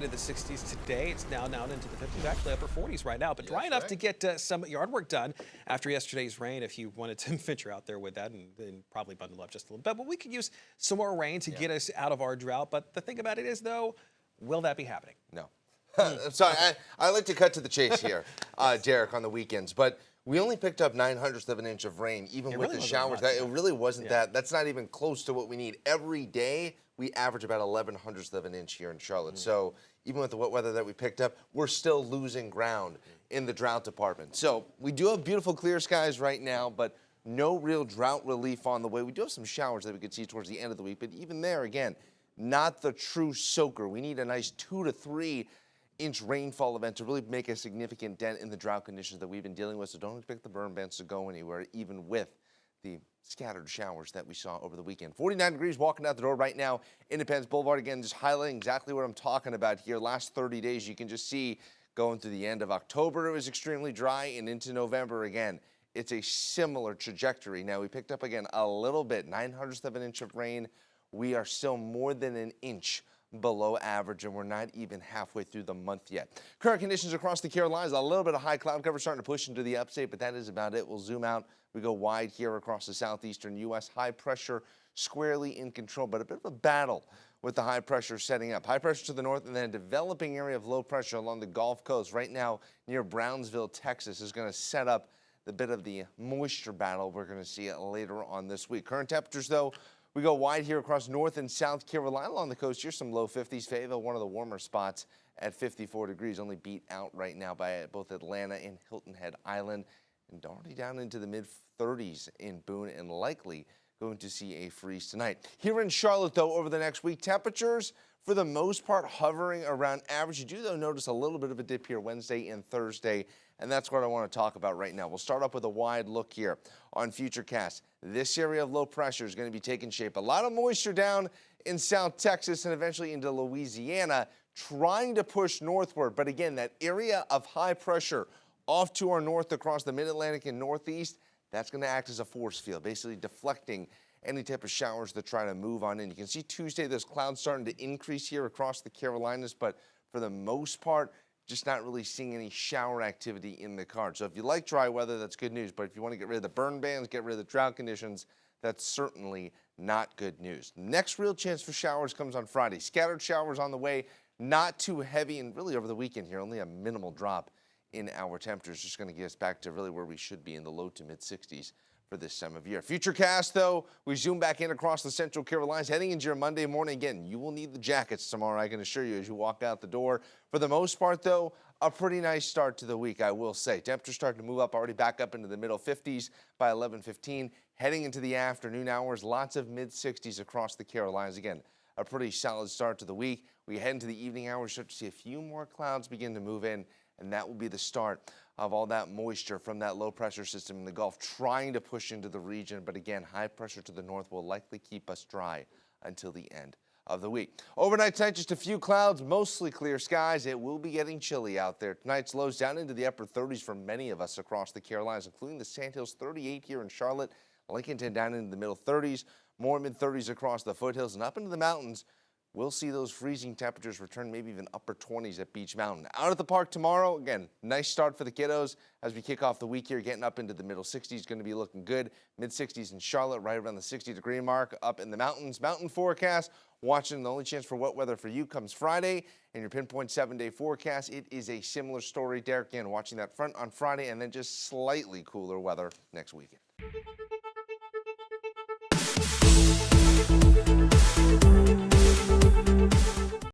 In the 60s today. It's now down into the 50s, actually upper 40s right now, but dry Yes, enough right. to get some yard work done after yesterday's rain if you wanted to venture out there with that and probably bundle up just a little bit. But we could use some more rain to Yeah. get us out of our drought. But the thing about it is, though, will that be happening? No. I'm sorry. Okay. I like to cut to the chase here, Yes. Derek, on the weekends. But we only picked up 9/100 of an inch of rain, even It with really the wasn't that showers. much, It yeah. really wasn't Yeah. that. That's not even close to what we need. Every day, we average about 11/100 of an inch here in Charlotte. So even with the wet weather that we picked up, we're still losing ground in the drought department. So we do have beautiful clear skies right now, but no real drought relief on the way. We do have some showers that we could see towards the end of the week, but even there, again, not the true soaker. We need a nice 2 to 3 inch rainfall event to really make a significant dent in the drought conditions that we've been dealing with. So don't expect the burn bands to go anywhere, even with the scattered showers that we saw over the weekend. 49 degrees walking out the door right now. Independence Boulevard, again, just highlighting exactly what I'm talking about here. Last 30 days, you can just see going through the end of October, it was extremely dry, and into November again. It's a similar trajectory. Now, we picked up again a little bit, 9/100 of an inch of rain. We are still more than an inch below average, and we're not even halfway through the month yet. Current conditions across the Carolinas, a little bit of high cloud cover starting to push into the upstate, but that is about it. We'll zoom out. We go wide here across the southeastern U.S. High pressure squarely in control, but a bit of a battle with the high pressure setting up. High pressure to the north, and then a developing area of low pressure along the Gulf Coast. Right now, near Brownsville, Texas, is going to set up the bit of the moisture battle we're going to see later on this week. Current temperatures, though, we go wide here across North and South Carolina along the coast. Here's some low 50s. Fayetteville, one of the warmer spots at 54 degrees, only beat out right now by both Atlanta and Hilton Head Island, and already down into the mid 30s in Boone, and likely going to see a freeze tonight. Here in Charlotte, though, over the next week, temperatures for the most part hovering around average. You do, though, notice a little bit of a dip here Wednesday and Thursday, and that's what I want to talk about right now. We'll start off with a wide look here on Futurecast. This area of low pressure is going to be taking shape. A lot of moisture down in South Texas and eventually into Louisiana, trying to push northward. But again, that area of high pressure off to our north across the mid-Atlantic and northeast, that's going to act as a force field, basically deflecting any type of showers that try to move on in. You can see Tuesday, those clouds starting to increase here across the Carolinas, but for the most part, just not really seeing any shower activity in the cards. So if you like dry weather, that's good news. But if you want to get rid of the burn bands, get rid of the drought conditions, that's certainly not good news. Next real chance for showers comes on Friday. Scattered showers on the way, not too heavy, and really over the weekend here, only a minimal drop in our temperatures, just going to get us back to really where we should be in the low to mid 60s for this time of year. Futurecast, though, we zoom back in across the Central Carolinas, heading into your Monday morning. Again, you will need the jackets tomorrow, I can assure you, as you walk out the door. For the most part, though, a pretty nice start to the week, I will say. Temperatures starting to move up, already back up into the middle 50s by 11:15. Heading into the afternoon hours, lots of mid 60s across the Carolinas. Again, a pretty solid start to the week. We head into the evening hours, start to see a few more clouds begin to move in, and that will be the start of all that moisture from that low pressure system in the Gulf trying to push into the region. But again, high pressure to the north will likely keep us dry until the end of the week. Overnight tonight, just a few clouds, mostly clear skies. It will be getting chilly out there. Tonight's lows down into the upper 30s for many of us across the Carolinas, including the Sandhills, 38 here in Charlotte. Lincolnton down into the middle 30s, more mid 30s across the foothills and up into the mountains. We'll see those freezing temperatures return, maybe even upper 20s at Beach Mountain. Out at the park tomorrow, again, nice start for the kiddos as we kick off the week here, getting up into the middle 60s, going to be looking good. Mid 60s in Charlotte, right around the 60-degree mark. Up in the mountains, mountain forecast, watching the only chance for wet weather for you comes Friday. And your pinpoint 7-day forecast, it is a similar story. Derek, again, watching that front on Friday, and then just slightly cooler weather next weekend.